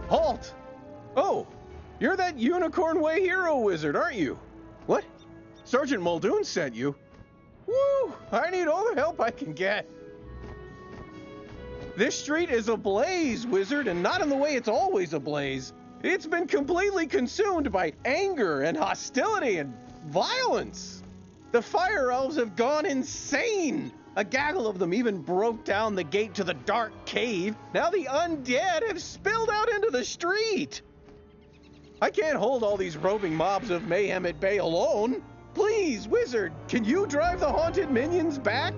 Halt! Oh, you're that Unicorn Way hero wizard, aren't you? What? Sergeant Muldoon sent you? Woo! I need all the help I can get. This street is ablaze, wizard, and not in the way it's always ablaze. It's been completely consumed by anger and hostility and violence. The fire elves have gone insane. A gaggle of them even broke down the gate to the dark cave. Now the undead have spilled out into the street. I can't hold all these roving mobs of mayhem at bay alone. Please, wizard, can you drive the haunted minions back?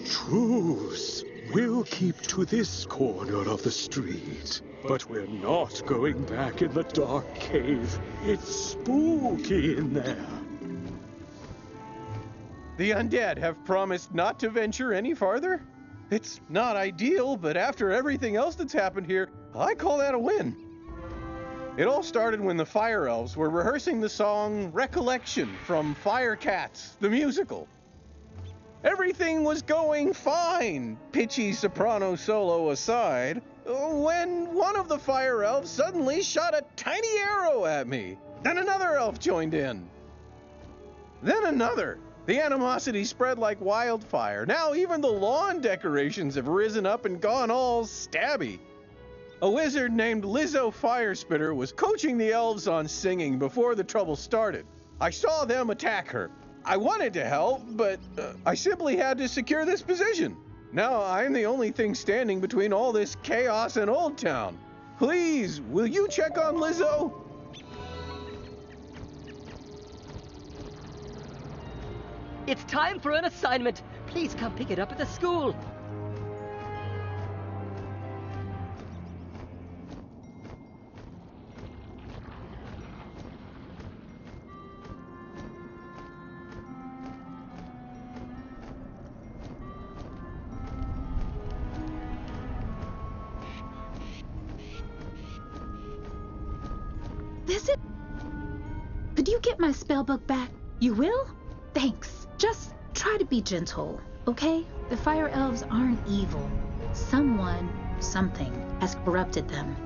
Truce. We'll keep to this corner of the street. But we're not going back in the dark cave. It's spooky in there. The undead have promised not to venture any farther? It's not ideal, but after everything else that's happened here, I call that a win. It all started when the Fire Elves were rehearsing the song Recollection from Firecat, the musical. Everything was going fine, pitchy soprano solo aside, when one of the Fire Elves suddenly shot a tiny arrow at me. Then another elf joined in. Then another. The animosity spread like wildfire. Now even the lawn decorations have risen up and gone all stabby. A wizard named Lizzo Firespitter was coaching the elves on singing before the trouble started. I saw them attack her. I wanted to help, but I simply had to secure this position. Now I'm the only thing standing between all this chaos and Old Town. Please, will you check on Lizzo? It's time for an assignment. Please come pick it up at the school. Is it? Could you get my spellbook back? You will? Thanks. Just try to be gentle, okay? The Fire Elves aren't evil. Someone, something, has corrupted them.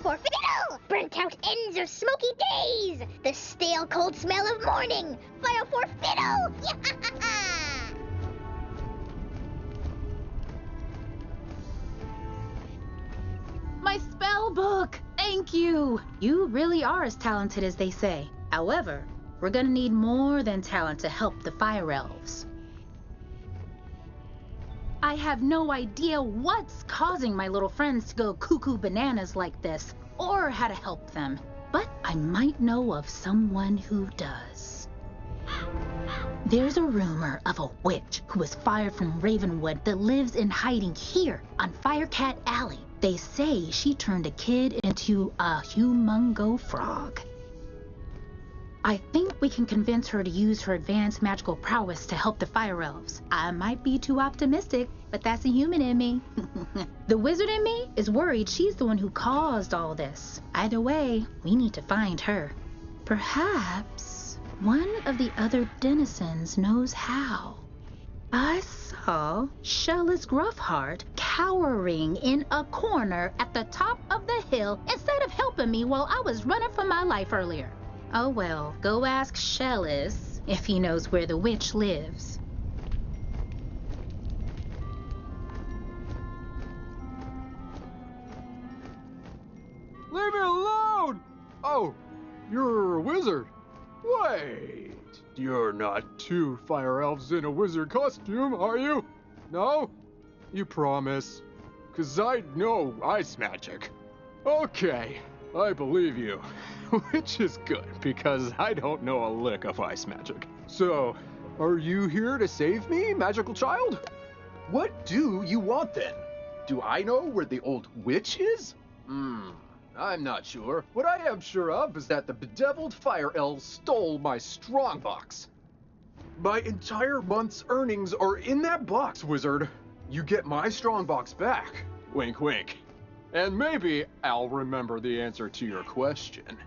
for fiddle! Burnt out ends of smoky days! The stale cold smell of morning! Fire for fiddle! My spell book! Thank you! You really are as talented as they say. However, we're gonna need more than talent to help the fire elves. I have no idea what's causing my little friends to go cuckoo bananas like this, or how to help them. But I might know of someone who does. There's a rumor of a witch who was fired from Ravenwood that lives in hiding here on Firecat Alley. They say she turned a kid into a humongo frog. I think we can convince her to use her advanced magical prowess to help the fire elves. I might be too optimistic, but that's the human in me. The wizard in me is worried she's the one who caused all this. Either way, we need to find her. Perhaps one of the other denizens knows how. I saw Shellis Gruffheart cowering in a corner at the top of the hill instead of helping me while I was running for my life earlier. Oh well, go ask Shellis if he knows where the witch lives. Leave me alone! Oh, you're a wizard. Wait, you're not two fire elves in a wizard costume, are you? No? You promise? 'Cause I know ice magic. Okay, I believe you. Which is good, because I don't know a lick of ice magic. So, are you here to save me, magical child? What do you want then? Do I know where the old witch is? I'm not sure. What I am sure of is that the bedeviled fire elves stole my strongbox. My entire month's earnings are in that box, wizard. You get my strongbox back. Wink, wink. And maybe I'll remember the answer to your question.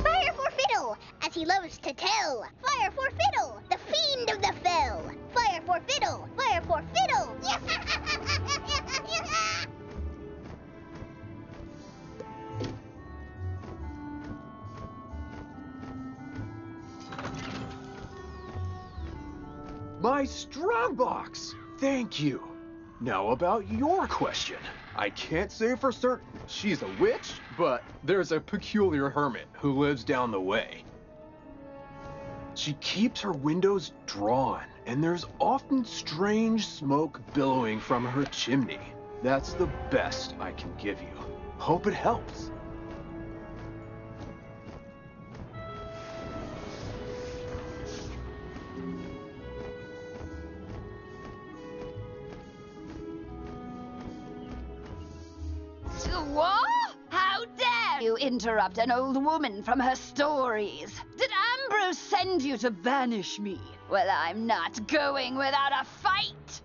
Fire for fiddle, as he loves to tell. Fire for fiddle, the fiend of the fell. Fire for fiddle, fire for fiddle. My strongbox! Thank you. Now about your question. I can't say for certain she's a witch, but there's a peculiar hermit who lives down the way. She keeps her windows drawn, and there's often strange smoke billowing from her chimney. That's the best I can give you. Hope it helps. What? How dare you interrupt an old woman from her stories? Did Ambrose send you to banish me? Well, I'm not going without a fight.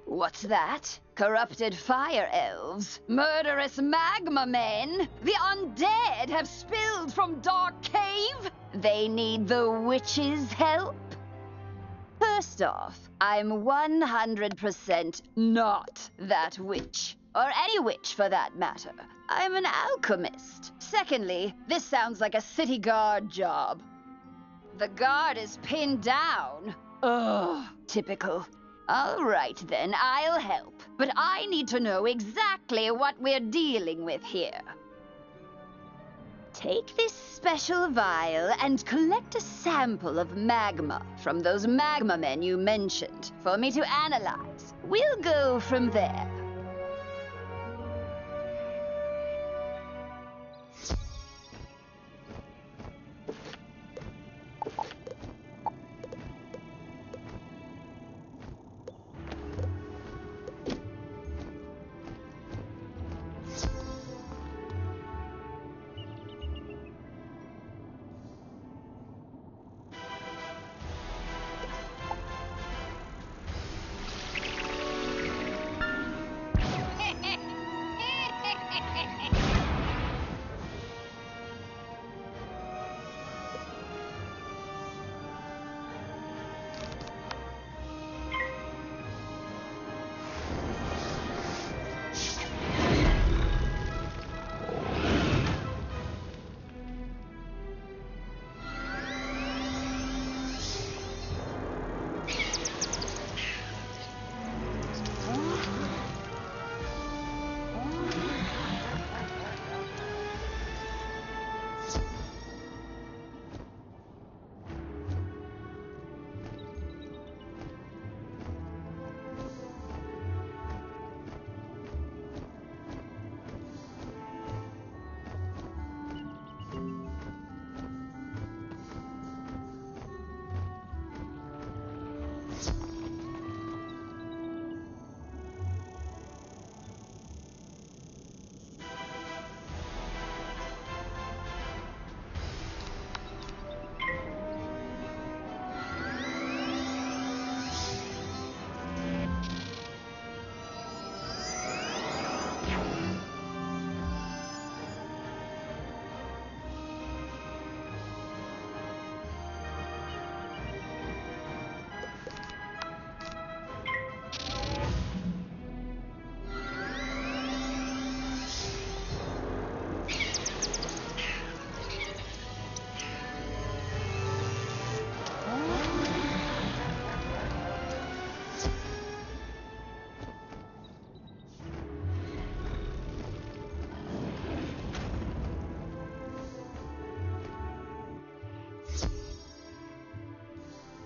What's that? Corrupted fire elves? Murderous magma men? The undead have spilled from Dark Cave? They need the witch's help? First off, I'm 100% not that witch. Or any witch, for that matter. I'm an alchemist. Secondly, this sounds like a city guard job. The guard is pinned down. Ugh, typical. All right then, I'll help. But I need to know exactly what we're dealing with here. Take this special vial and collect a sample of magma from those magma men you mentioned for me to analyze. We'll go from there.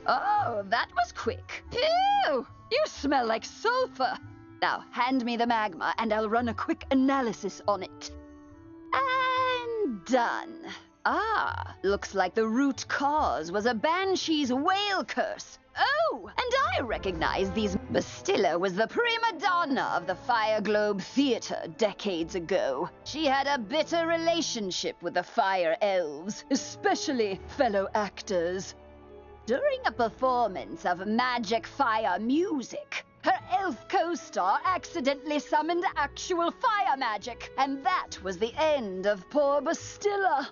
Oh, that was quick. Ew! You smell like sulfur. Now, hand me the magma and I'll run a quick analysis on it. And done. Ah, looks like the root cause was a banshee's whale curse. Oh, and I recognize these. Bastilla was the prima donna of the Fire Globe Theater decades ago. She had a bitter relationship with the Fire Elves, especially fellow actors. During a performance of magic fire music, her elf co-star accidentally summoned actual fire magic, and that was the end of poor Bastilla.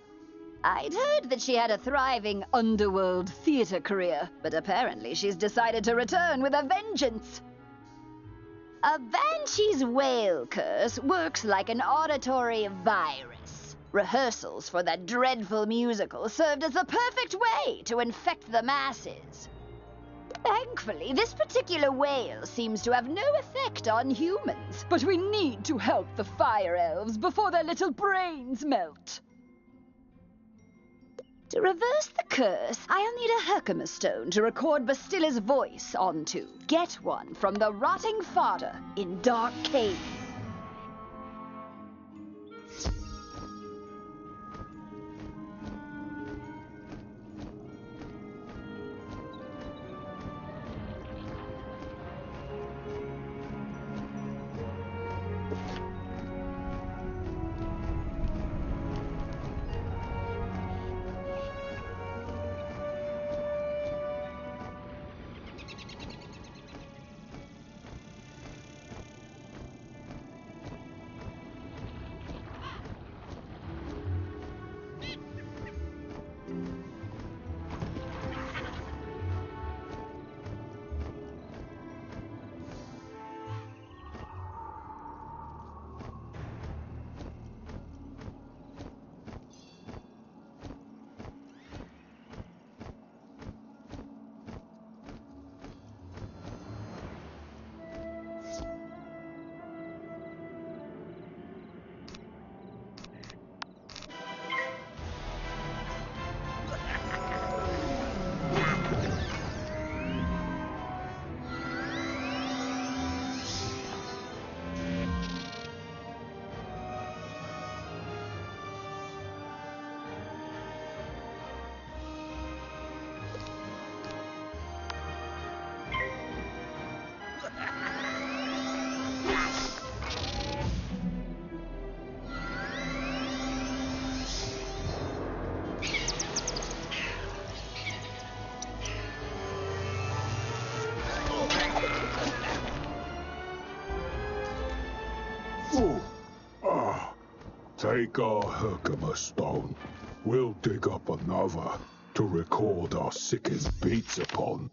I'd heard that she had a thriving underworld theater career, but apparently she's decided to return with a vengeance. A banshee's whale curse works like an auditory virus. Rehearsals for that dreadful musical served as the perfect way to infect the masses. Thankfully, this particular whale seems to have no effect on humans, but we need to help the fire elves before their little brains melt. To reverse the curse, I'll need a Herkimer stone to record Bastilla's voice onto. Get one from the rotting fodder in Dark Cave. Take our Herkimer stone. We'll dig up another to record our sickest beats upon.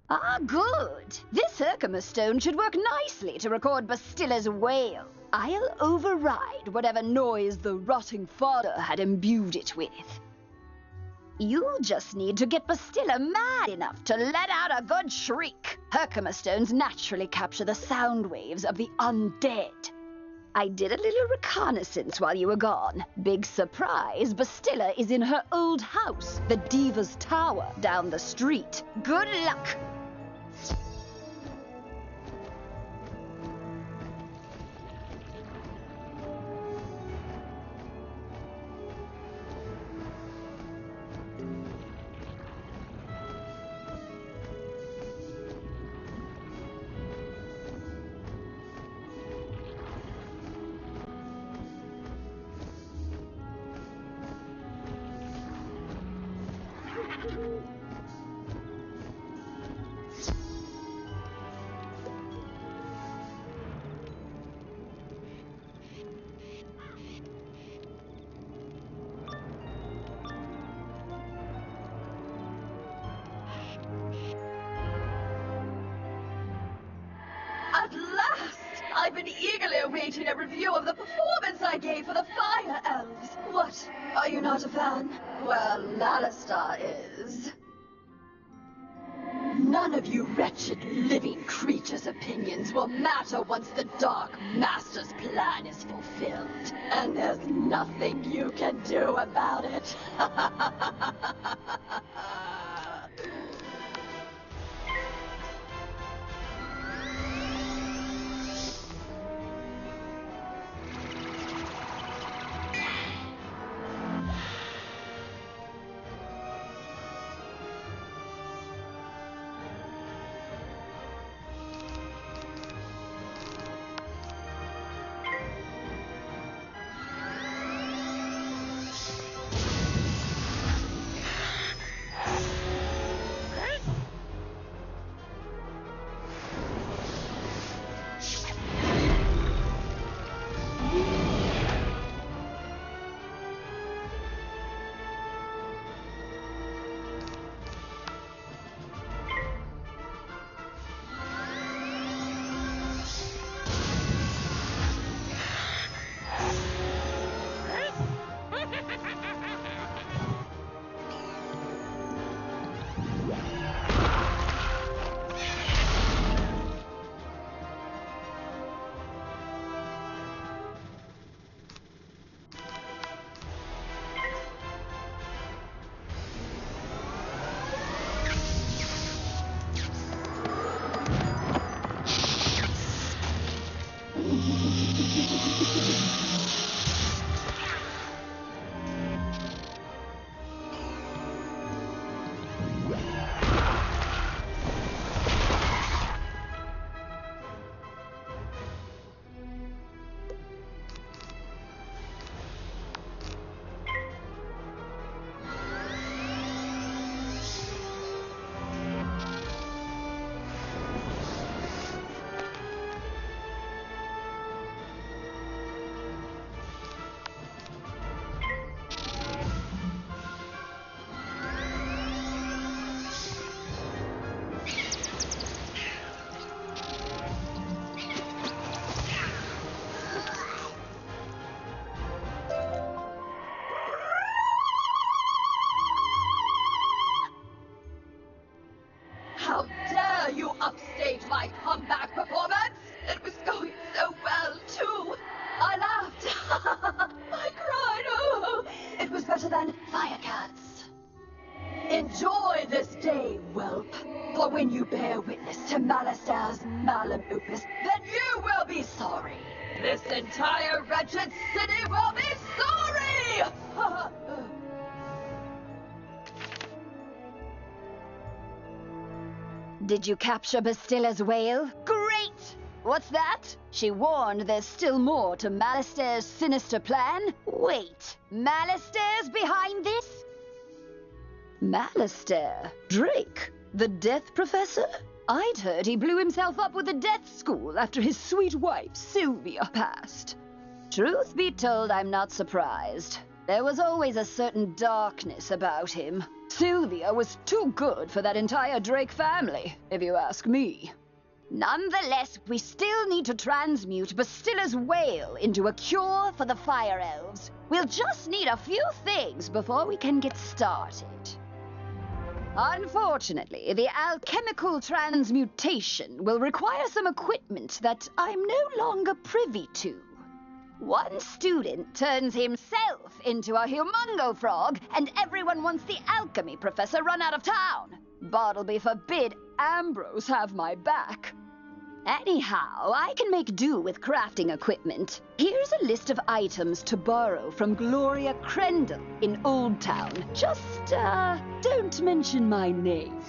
Ah, good. This Herkimer stone should work nicely to record Bastilla's wail. I'll override whatever noise the rotting fodder had imbued it with. You'll just need to get Bastilla mad enough to let out a good shriek. Herkimer stones naturally capture the sound waves of the undead. I did a little reconnaissance while you were gone. Big surprise, Bastilla is in her old house, the Diva's Tower, down the street. Good luck! At last! I've been eagerly awaiting a review of the performance I gave for the Fire Elves. What? Are you not a fan? Well, Alistar is. None of you wretched living creatures' opinions will matter once the Dark Master's plan is fulfilled. And there's nothing you can do about it. How dare you upstage my comeback performance? It was going so well, too. I laughed. I cried. Oh, it was better than Firecat's. Enjoy this day, whelp. For when you bear witness to Malistair's malum opus, then you will be sorry. This entire wretched city will be sorry! Did you capture Bastilla's wail? Great! What's that? She warned there's still more to Malistair's sinister plan? Wait, Malistair's behind this? Malistair? Drake? The Death Professor? I'd heard he blew himself up with the Death School after his sweet wife, Sylvia, passed. Truth be told, I'm not surprised. There was always a certain darkness about him. Sylvia was too good for that entire Drake family, if you ask me. Nonetheless, we still need to transmute Bastilla's whale into a cure for the Fire Elves. We'll just need a few things before we can get started. Unfortunately, the alchemical transmutation will require some equipment that I'm no longer privy to. One student turns himself into a humongo frog, and everyone wants the alchemy professor run out of town. Bartleby forbid Ambrose have my back. Anyhow, I can make do with crafting equipment. Here's a list of items to borrow from Gloria Crendel in Old Town. Just, don't mention my name.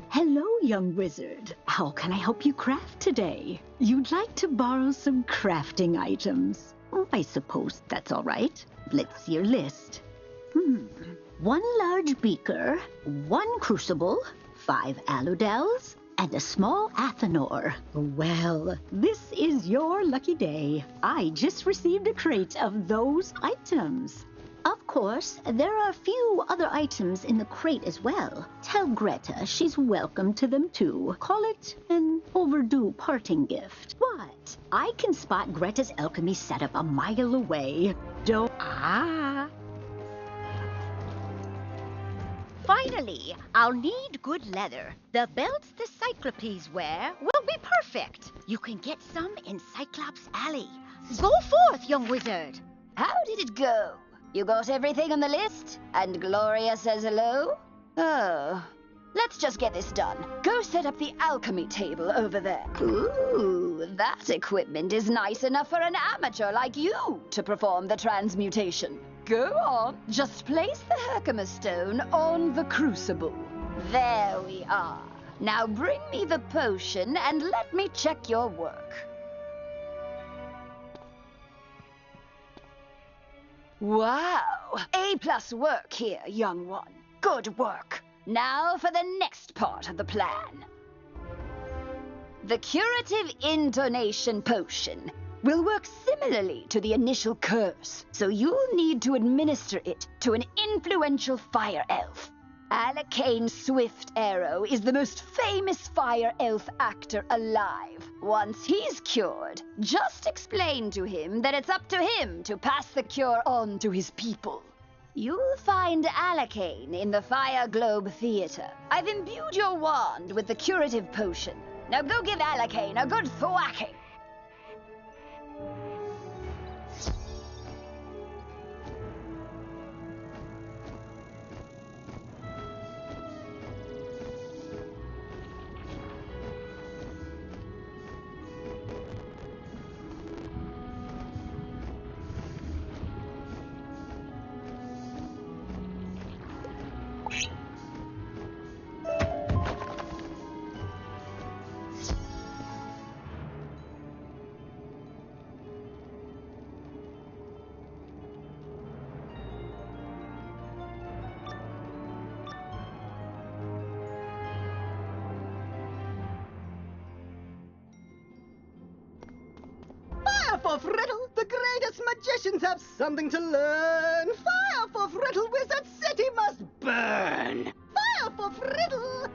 Hello, young wizard. How can I help you craft today? You'd like to borrow some crafting items. I suppose that's all right. Let's see your list. One large beaker, one crucible, 5 aludels, and a small athanor. Well, this is your lucky day. I just received a crate of those items. Of course, there are a few other items in the crate as well. Tell Greta she's welcome to them too. Call it an overdue parting gift. What? I can spot Greta's alchemy setup a mile away. Don't... Finally, I'll need good leather. The belts the Cyclopes wear will be perfect. You can get some in Cyclops Alley. Go forth, young wizard. How did it go? You got everything on the list? And Gloria says hello? Oh. Let's just get this done. Go set up the alchemy table over there. Ooh, that equipment is nice enough for an amateur like you to perform the transmutation. Go on. Just place the Herkimer stone on the crucible. There we are. Now bring me the potion and let me check your work. Wow! A+ work here, young one. Good work. Now for the next part of the plan. The curative intonation potion will work similarly to the initial curse, so you'll need to administer it to an influential fire elf. Alacane Swift Arrow is the most famous fire elf actor alive. Once he's cured, just explain to him that it's up to him to pass the cure on to his people. You'll find Alacane in the Fire Globe Theater. I've imbued your wand with the curative potion. Now go give Alacane a good thwacking. For Friddle, the greatest magicians have something to learn. Fire for Friddle, Wizard City must burn. Fire for Friddle.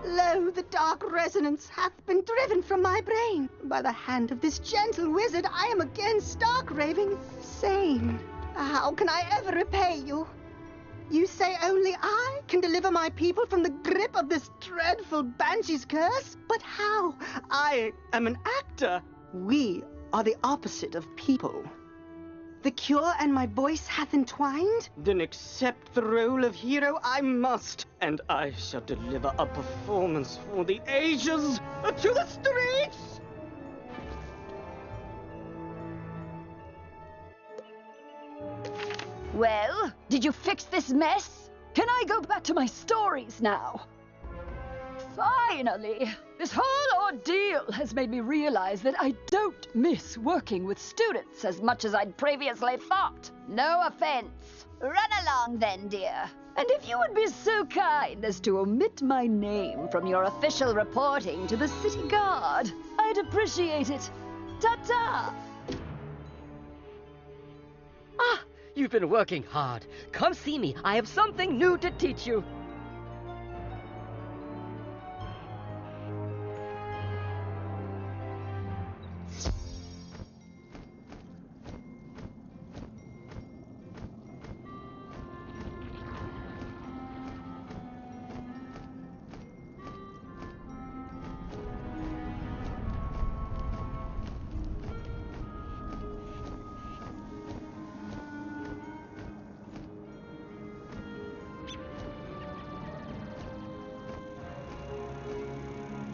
Lo, the dark resonance hath been driven from my brain. By the hand of this gentle wizard, I am again stark raving sane. How can I ever repay you? You say only I can deliver my people from the grip of this dreadful banshee's curse? But how? I am an actor. We are the opposite of people. The cure and my voice hath entwined? Then accept the role of hero I must, and I shall deliver a performance for the ages to the streets! Well, did you fix this mess? Can I go back to my stories now? Finally! This whole ordeal has made me realize that I don't miss working with students as much as I'd previously thought. No offense. Run along then, dear. And if you would be so kind as to omit my name from your official reporting to the city guard, I'd appreciate it. Ta-ta! Ah, you've been working hard. Come see me. I have something new to teach you.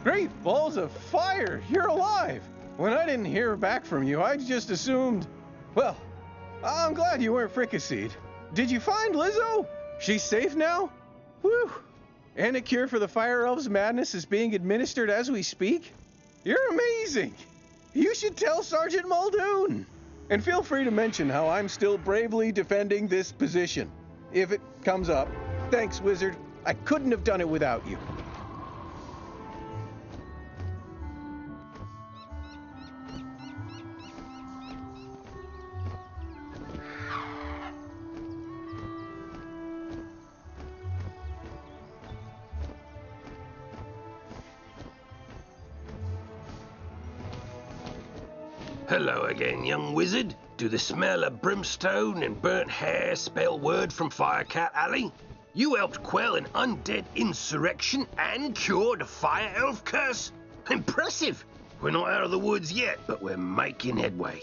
Great balls of fire! You're alive! When I didn't hear back from you, I just assumed... Well, I'm glad you weren't fricasseed. Did you find Lizzo? She's safe now? Whew! And a cure for the Fire Elves' madness is being administered as we speak? You're amazing! You should tell Sergeant Muldoon! And feel free to mention how I'm still bravely defending this position. If it comes up. Thanks, Wizard. I couldn't have done it without you. Hello again, young wizard. Do the smell of brimstone and burnt hair spell word from Firecat Alley? You helped quell an undead insurrection and cure the fire elf curse? Impressive! We're not out of the woods yet, but we're making headway.